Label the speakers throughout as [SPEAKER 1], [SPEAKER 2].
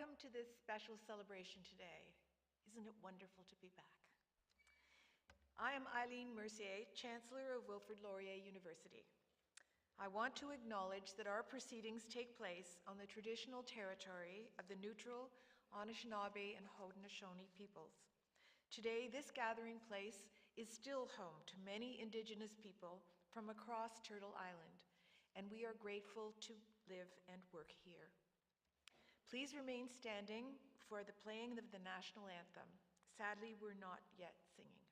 [SPEAKER 1] Welcome to this special celebration today. Isn't it wonderful to be back? I am Eileen Mercier, Chancellor of Wilfrid Laurier University. I want to acknowledge that our proceedings take place on the traditional territory of the neutral Anishinaabe and Haudenosaunee peoples. Today, this gathering place is still home to many Indigenous people from across Turtle Island, and we are grateful to live and work here. Please remain standing for the playing of the national anthem. Sadly, we're not yet singing.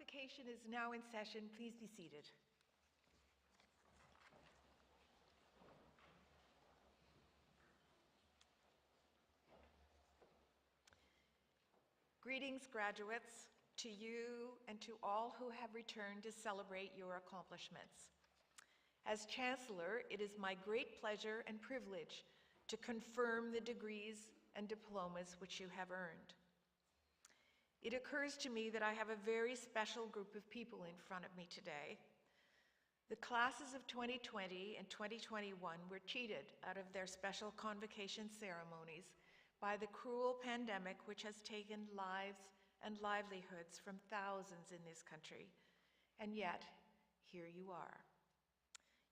[SPEAKER 1] Convocation is now in session. Please be seated. Greetings, graduates, to you and to all who have returned to celebrate your accomplishments. As Chancellor, it is my great pleasure and privilege to confirm the degrees and diplomas which you have earned. It occurs to me that I have a very special group of people in front of me today. The classes of 2020 and 2021 were cheated out of their special convocation ceremonies by the cruel pandemic which has taken lives and livelihoods from thousands in this country. And yet, here you are.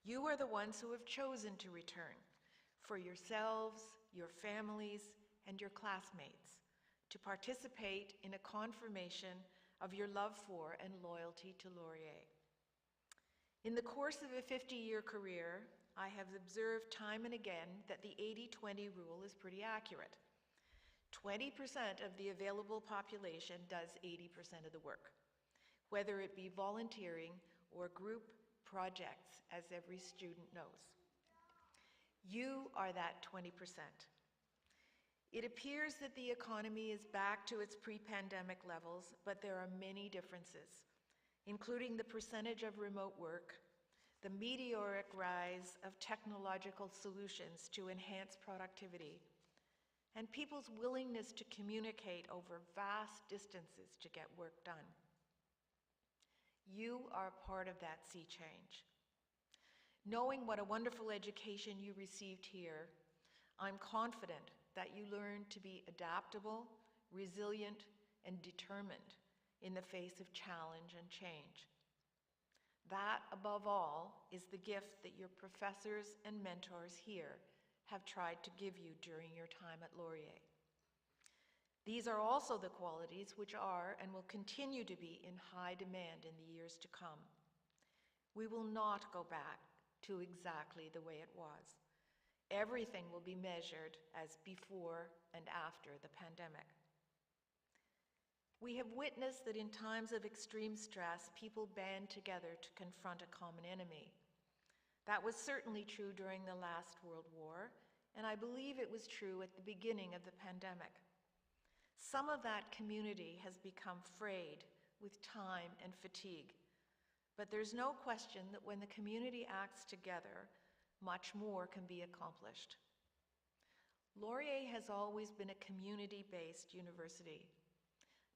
[SPEAKER 1] You are the ones who have chosen to return for yourselves, your families, and your classmates, to participate in a confirmation of your love for and loyalty to Laurier. In the course of a 50-year career, I have observed time and again that the 80-20 rule is pretty accurate. 20% of the available population does 80% of the work, whether it be volunteering or group projects, as every student knows. You are that 20%. It appears that the economy is back to its pre-pandemic levels, but there are many differences, including the percentage of remote work, the meteoric rise of technological solutions to enhance productivity, and people's willingness to communicate over vast distances to get work done. You are part of that sea change. Knowing what a wonderful education you received here, I'm confident that you learn to be adaptable, resilient, and determined in the face of challenge and change. That, above all, is the gift that your professors and mentors here have tried to give you during your time at Laurier. These are also the qualities which are and will continue to be in high demand in the years to come. We will not go back to exactly the way it was. Everything will be measured as before and after the pandemic. We have witnessed that in times of extreme stress, people band together to confront a common enemy. That was certainly true during the last World War, and I believe it was true at the beginning of the pandemic. Some of that community has become frayed with time and fatigue, But there's no question that when the community acts together, much more can be accomplished. Laurier has always been a community-based university,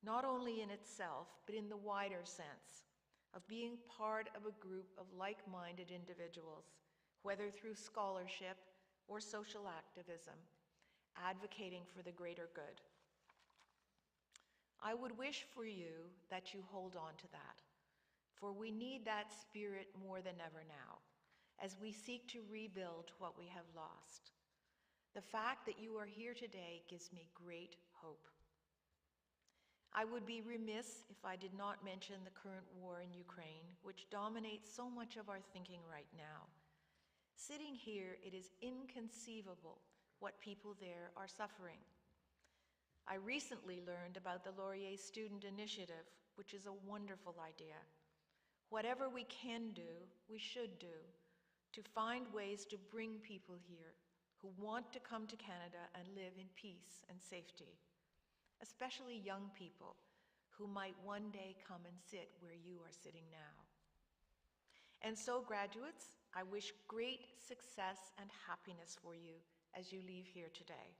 [SPEAKER 1] not only in itself, but in the wider sense of being part of a group of like-minded individuals, whether through scholarship or social activism, advocating for the greater good. I would wish for you that you hold on to that, for we need that spirit more than ever now, as we seek to rebuild what we have lost. The fact that you are here today gives me great hope. I would be remiss if I did not mention the current war in Ukraine, which dominates so much of our thinking right now. Sitting here, it is inconceivable what people there are suffering. I recently learned about the Laurier Student Initiative, which is a wonderful idea. Whatever we can do, we should do, to find ways to bring people here who want to come to Canada and live in peace and safety, especially young people who might one day come and sit where you are sitting now. And so, graduates, I wish great success and happiness for you as you leave here today.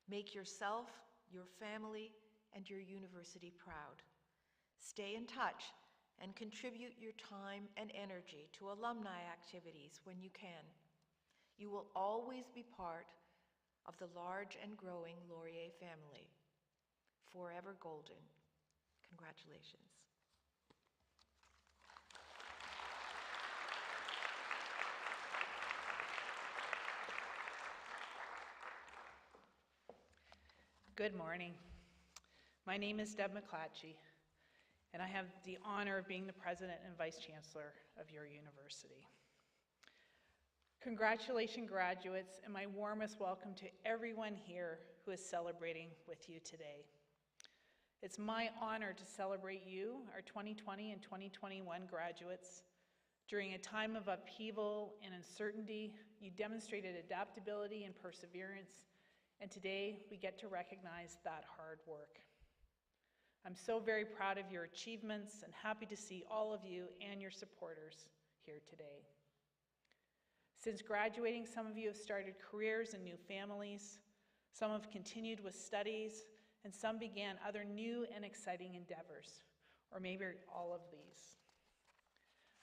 [SPEAKER 1] Make yourself, your family, and your university proud. Stay in touch and contribute your time and energy to alumni activities when you can. You will always be part of the large and growing Laurier family. Forever golden. Congratulations.
[SPEAKER 2] Good morning. My name is Deb McClatchy, and I have the honor of being the President and Vice Chancellor of your university. Congratulations, graduates, and my warmest welcome to everyone here who is celebrating with you today. It's my honor to celebrate you, our 2020 and 2021 graduates. During a time of upheaval and uncertainty, you demonstrated adaptability and perseverance, and today we get to recognize that hard work. I'm so very proud of your achievements and happy to see all of you and your supporters here today. Since graduating, some of you have started careers and new families, some have continued with studies, and some began other new and exciting endeavors, or maybe all of these.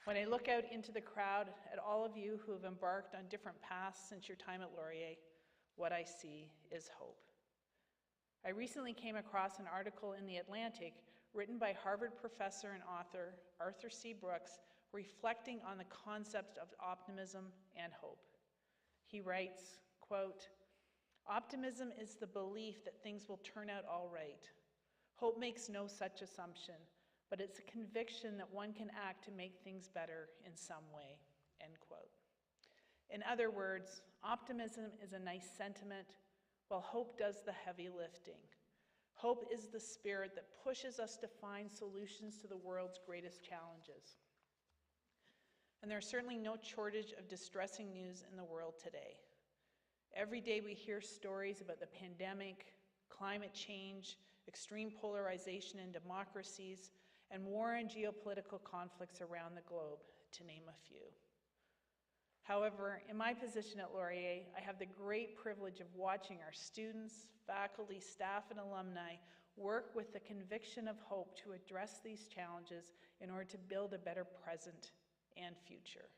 [SPEAKER 2] When I look out into the crowd at all of you who have embarked on different paths since your time at Laurier, what I see is hope. I recently came across an article in The Atlantic written by Harvard professor and author Arthur C. Brooks reflecting on the concept of optimism and hope. He writes, quote, "Optimism is the belief that things will turn out all right. Hope makes no such assumption, but it's a conviction that one can act to make things better in some way," end quote. In other words, optimism is a nice sentiment, while hope does the heavy lifting. Hope is the spirit that pushes us to find solutions to the world's greatest challenges. And there's certainly no shortage of distressing news in the world today. Every day we hear stories about the pandemic, climate change, extreme polarization in democracies, and war and geopolitical conflicts around the globe, to name a few. However, in my position at Laurier, I have the great privilege of watching our students, faculty, staff, and alumni work with the conviction of hope to address these challenges in order to build a better present and future.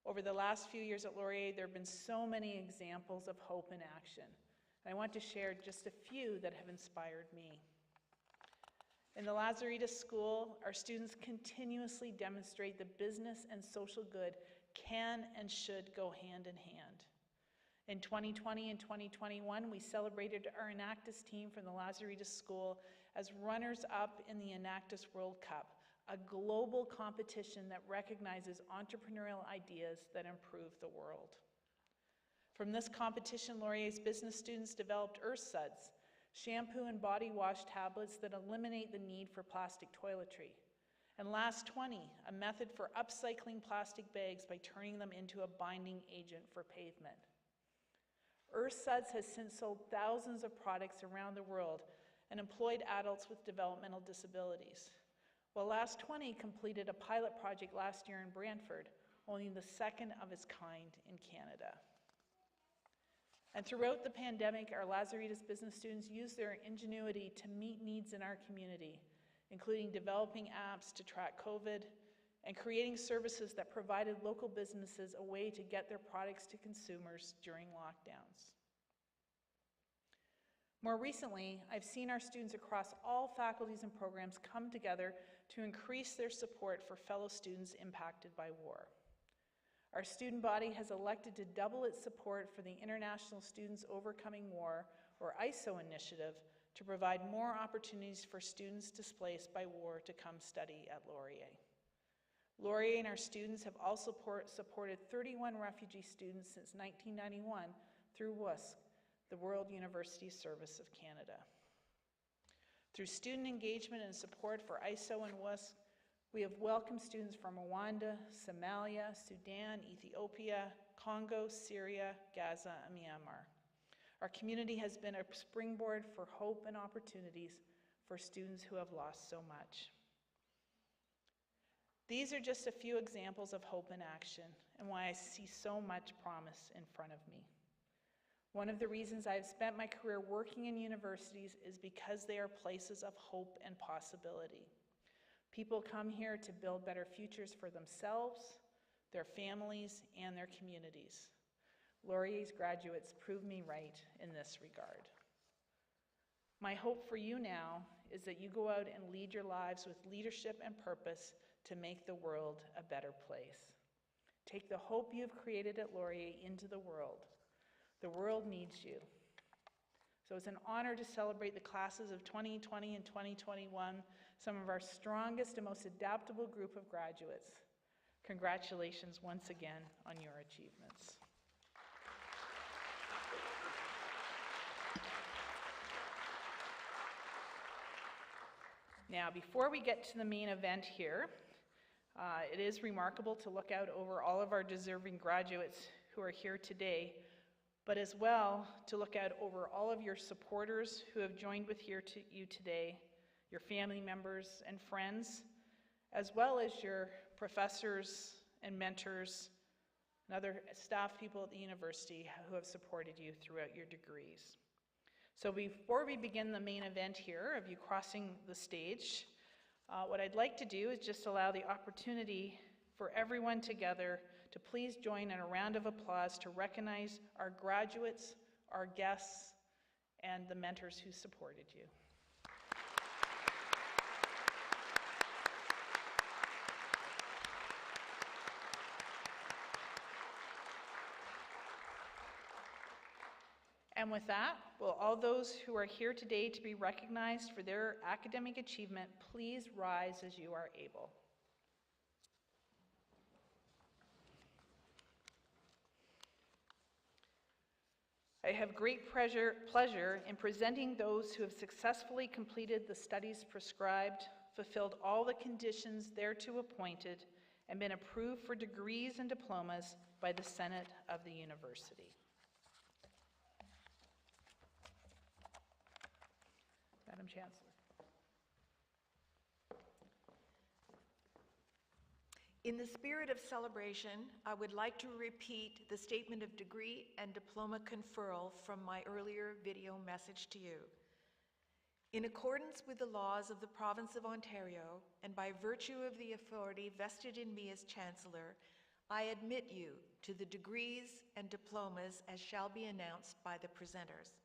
[SPEAKER 2] Over the last few years at Laurier, there have been so many examples of hope in action. I want to share just a few that have inspired me. In the Lazaridis School, our students continuously demonstrate the business and social good can and should go hand in hand. In 2020 and 2021, we celebrated our Enactus team from the Lazaridis School as runners-up in the Enactus World Cup, a global competition that recognizes entrepreneurial ideas that improve the world. From this competition, Laurier's business students developed Earthsuds, shampoo and body wash tablets that eliminate the need for plastic toiletry. And Last 20, a method for upcycling plastic bags by turning them into a binding agent for pavement. Earthsuds has since sold thousands of products around the world and employed adults with developmental disabilities. while Last 20 completed a pilot project last year in Brantford, only the second of its kind in Canada. And throughout the pandemic, our Lazaridis business students used their ingenuity to meet needs in our community, including developing apps to track COVID and creating services that provided local businesses a way to get their products to consumers during lockdowns. More recently, I've seen our students across all faculties and programs come together to increase their support for fellow students impacted by war. Our student body has elected to double its support for the International Students Overcoming War, or ISO initiative, to provide more opportunities for students displaced by war to come study at Laurier. Laurier and our students have also supported 31 refugee students since 1991 through WUSC, the World University Service of Canada. Through student engagement and support for ISO and WUSC, we have welcomed students from Rwanda, Somalia, Sudan, Ethiopia, Congo, Syria, Gaza, and Myanmar. Our community has been a springboard for hope and opportunities for students who have lost so much. These are just a few examples of hope in action and why I see so much promise in front of me. One of the reasons I've spent my career working in universities is because they are places of hope and possibility. People come here to build better futures for themselves, their families, and their communities. Laurier's graduates prove me right in this regard. My hope for you now is that you go out and lead your lives with leadership and purpose to make the world a better place. Take the hope you've created at Laurier into the world. The world needs you. So it's an honor to celebrate the classes of 2020 and 2021, some of our strongest and most adaptable group of graduates. Congratulations once again on your achievements. Now, before we get to the main event here, it is remarkable to look out over all of our deserving graduates who are here today, but as well to look out over all of your supporters who have joined with you today, your family members and friends, as well as your professors and mentors and other staff people at the university who have supported you throughout your degrees. So before we begin the main event here of you crossing the stage, what I'd like to do is just allow the opportunity for everyone together to please join in a round of applause to recognize our graduates, our guests, and the mentors who supported you. And with that, will all those who are here today to be recognized for their academic achievement please rise as you are able. I have great pleasure in presenting those who have successfully completed the studies prescribed, fulfilled all the conditions thereto appointed, and been approved for degrees and diplomas by the Senate of the University. Madam Chancellor.
[SPEAKER 1] In the spirit of celebration, I would like to repeat the statement of degree and diploma conferral from my earlier video message to you. In accordance with the laws of the Province of Ontario, and by virtue of the authority vested in me as Chancellor, I admit you to the degrees and diplomas as shall be announced by the presenters.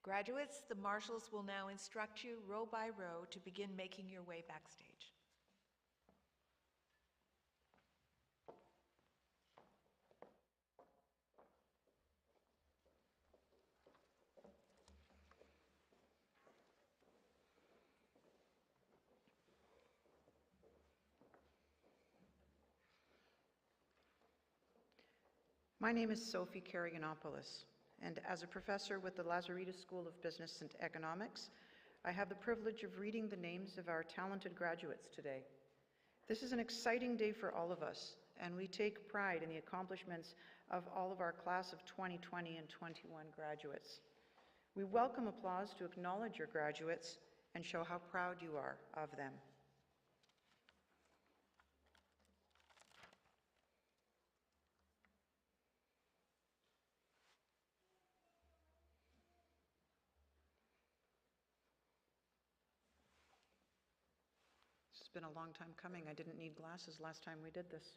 [SPEAKER 1] Graduates, the marshals will now instruct you row by row to begin making your way backstage.
[SPEAKER 3] My name is Sophie Karaganopoulos, and as a professor with the Lazaridis School of Business and Economics, I have the privilege of reading the names of our talented graduates today. This is an exciting day for all of us, and we take pride in the accomplishments of all of our class of 2020 and 21 graduates. We welcome applause to acknowledge your graduates and show how proud you are of them. been a long time coming. I didn't need glasses last time we did this.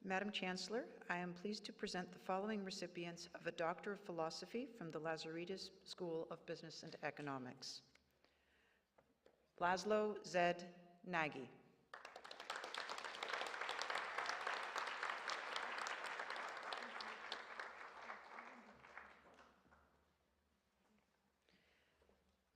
[SPEAKER 3] Madam Chancellor, I am pleased to present the following recipients of a Doctor of Philosophy from the Lazaridis School of Business and Economics. Laszlo Zed Nagy.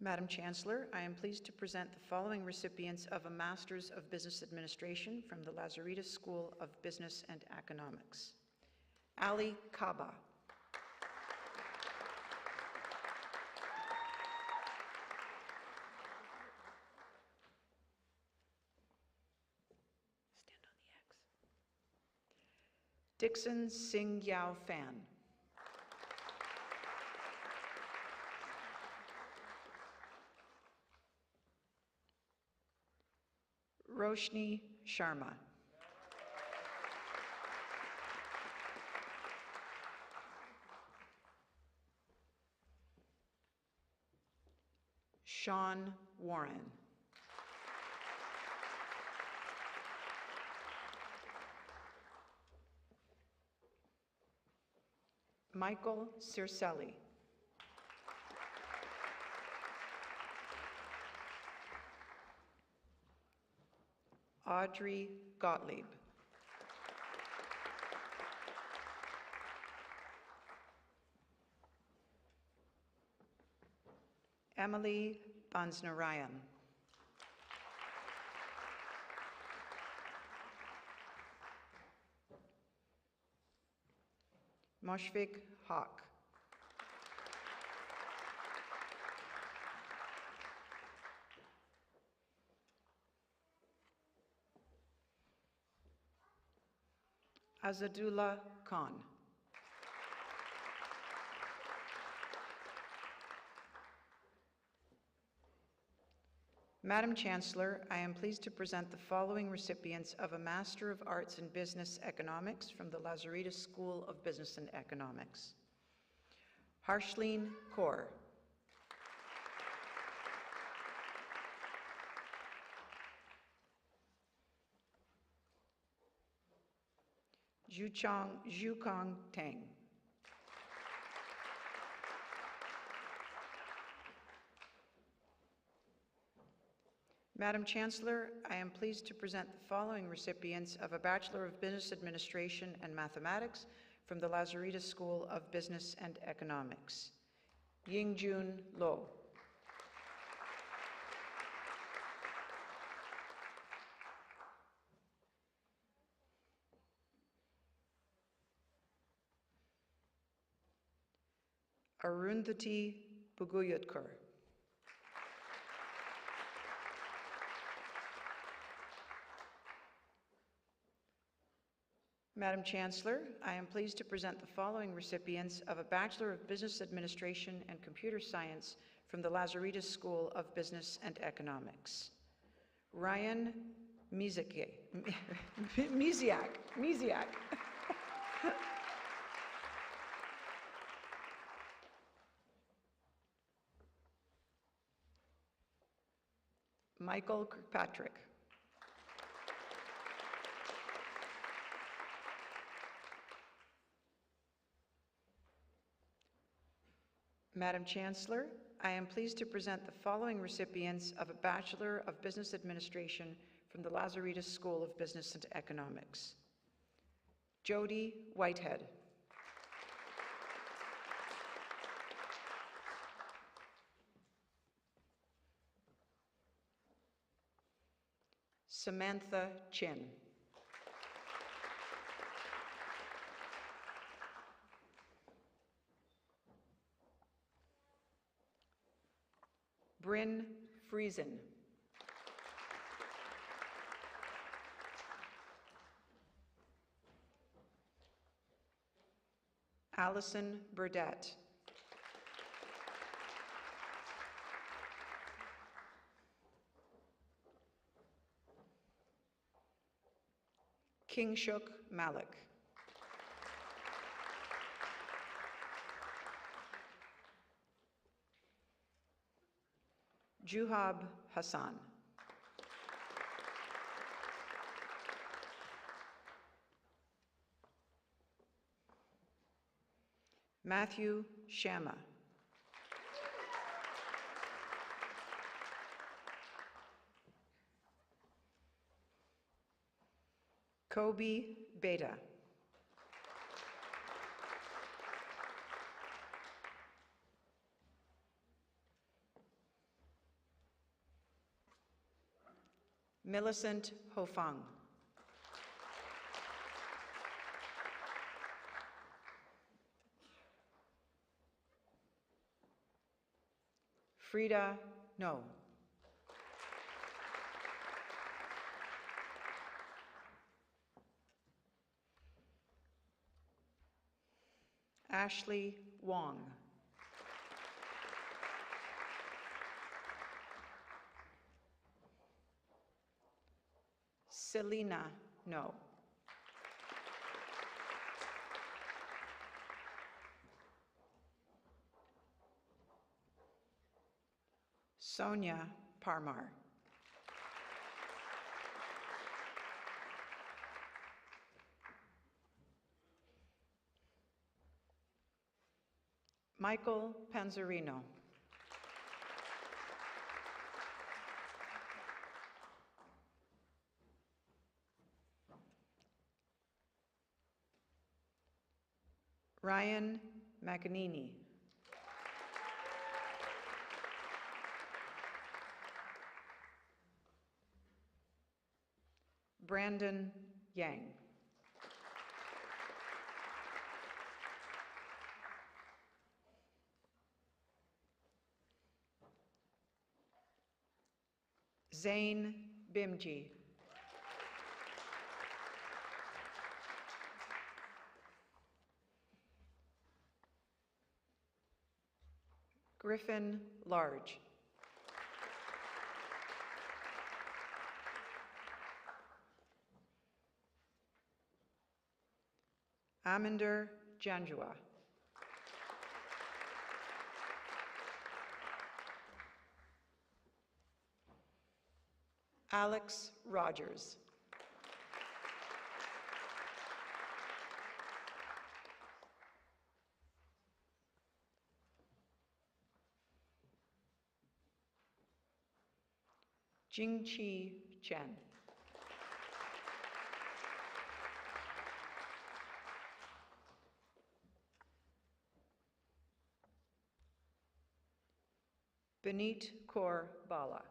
[SPEAKER 3] Madam Chancellor, I am pleased to present the following recipients of a Master's of Business Administration from the Lazaridis School of Business and Economics. Ali Kaba. Stand on the X. Dixon Singh Yao Fan. Roshni Sharma. Sean Warren. Michael Circelli. Audrey Gottlieb. Emily Bansnarayan. Moshfik Haq. Azadullah Khan. Madam Chancellor, I am pleased to present the following recipients of a Master of Arts in Business Economics from the Lazaridis School of Business and Economics. Harshleen Kaur. Zhukong Tang. Madam Chancellor, I am pleased to present the following recipients of a Bachelor of Business Administration and Mathematics from the Lazaridis School of Business and Economics. Yingjun Lo. Arundhati Buguyutkur. Madam Chancellor, I am pleased to present the following recipients of a Bachelor of Business Administration and Computer Science from the Lazaridis School of Business and Economics. Ryan Miziak. Michael Kirkpatrick. Madam Chancellor, I am pleased to present the following recipients of a Bachelor of Business Administration from the Lazaridis School of Business and Economics. Jody Whitehead. Samantha Chin. Bryn Friesen. Allison Burdett. Kingshuk Malik. Juhab Hassan. Matthew Shama. Kobe Beta. Millicent Hofang. Frida No. Ashley Wong. Selena No. Sonia Parmar. Michael Panzerino. Ryan McAnini. Brandon Yang. Zain Bimji. Griffin Large. Aminder Janjua. Alex Rogers. Jingqi Chen. Benit Kaur Bala.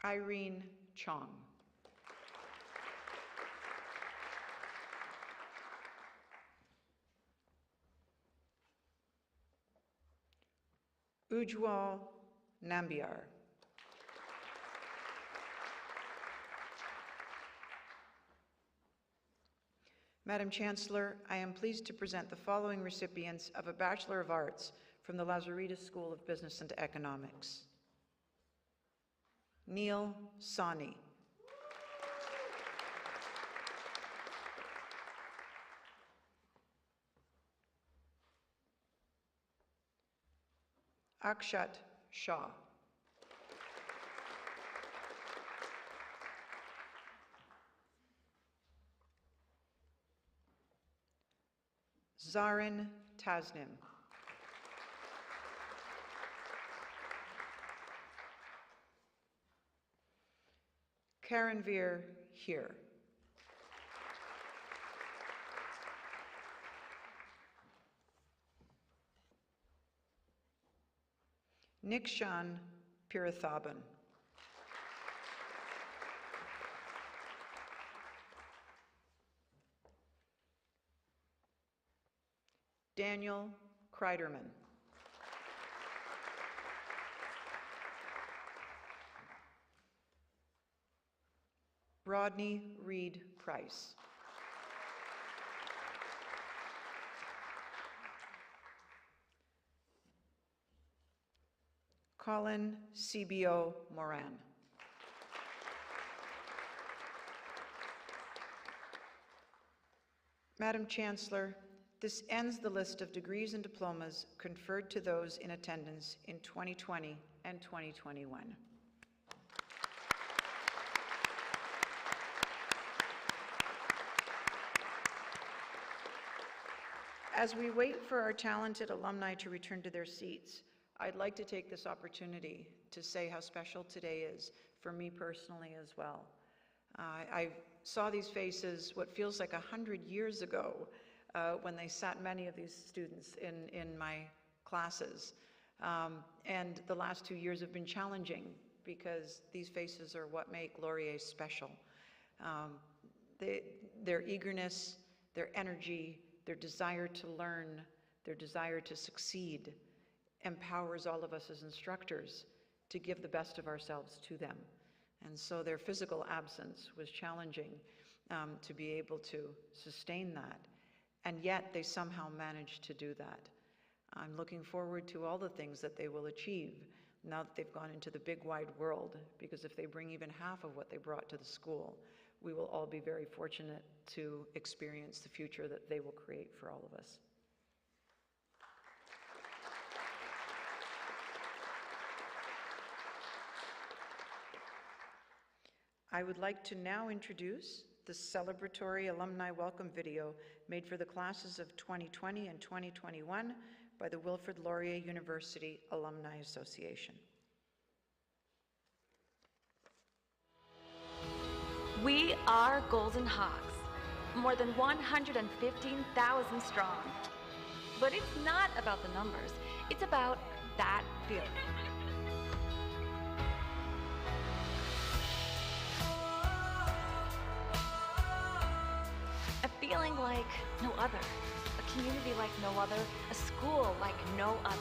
[SPEAKER 3] Irene Chong. Ujwal Nambiar. Madam Chancellor, I am pleased to present the following recipients of a Bachelor of Arts from the Lazaridis School of Business and Economics. Neil Sani. Akshat Shah. Zarin Tasnim. Karanveer Heer. Nikshan Pirathaban. Daniel Kreiderman. Rodney Reed Price. Colin CBO Moran. Madam Chancellor, this ends the list of degrees and diplomas conferred to those in attendance in 2020 and 2021. As we wait for our talented alumni to return to their seats, I'd like to take this opportunity to say how special today is for me personally as well. I saw these faces what feels like 100 years ago when they sat many of these students in my classes. And the last 2 years have been challenging because these faces are what make Laurier special. Their eagerness, their energy, their desire to learn, their desire to succeed empowers all of us as instructors to give the best of ourselves to them. And so their physical absence was challenging to be able to sustain that. And yet they somehow managed to do that. I'm looking forward to all the things that they will achieve now that they've gone into the big wide world, because if they bring even half of what they brought to the school, we will all be very fortunate to experience the future that they will create for all of us. I would like to now introduce the celebratory alumni welcome video made for the classes of 2020 and 2021 by the Wilfrid Laurier University Alumni Association.
[SPEAKER 4] We are Golden Hawks, more than 115,000 strong. But it's not about the numbers, it's about that feeling. A feeling like no other, a community like no other, a school like no other.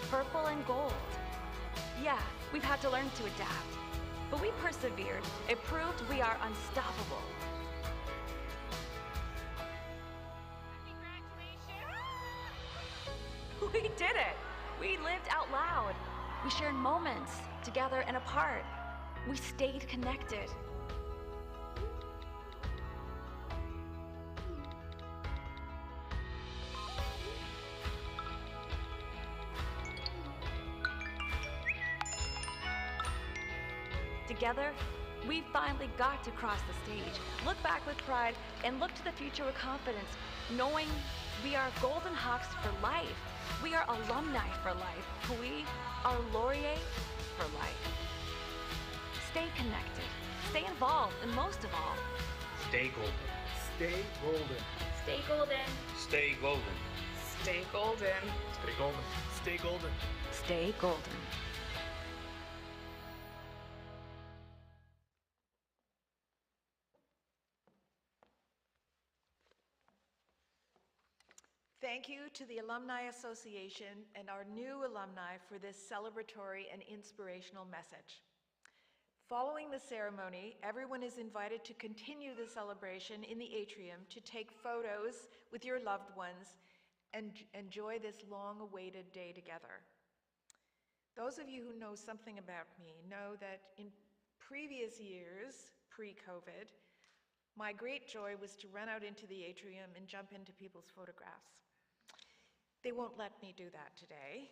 [SPEAKER 4] Purple and gold. Yeah, we've had to learn to adapt. But we persevered. It proved we are unstoppable. We did it! We lived out loud. We shared moments, together and apart. We stayed connected. Together, we finally got to cross the stage, look back with pride, and look to the future with confidence, knowing we are Golden Hawks for life. We are alumni for life. We are Laurier for life. Stay connected, stay involved, and most of all,
[SPEAKER 5] stay golden.
[SPEAKER 6] Stay golden.
[SPEAKER 4] stay golden.
[SPEAKER 5] Stay golden.
[SPEAKER 7] Stay golden.
[SPEAKER 6] Stay golden. Stay golden.
[SPEAKER 4] Stay golden.
[SPEAKER 1] Thank you to the Alumni Association and our new alumni for this celebratory and inspirational message. Following the ceremony, everyone is invited to continue the celebration in the atrium to take photos with your loved ones and enjoy this long-awaited day together. Those of you who know something about me know that in previous years, pre-COVID, my great joy was to run out into the atrium and jump into people's photographs. They won't let me do that today.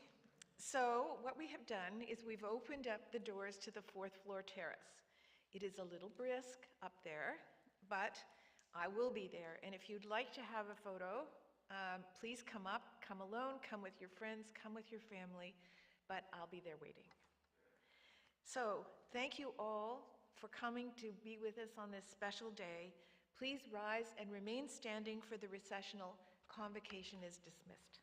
[SPEAKER 1] So what we have done is we've opened up the doors to the 4th floor terrace. It is a little brisk up there, but I will be there. And if you'd like to have a photo, please come up, come alone, come with your friends, come with your family, but I'll be there waiting. So thank you all for coming to be with us on this special day. Please rise and remain standing for the recessional. Convocation is dismissed.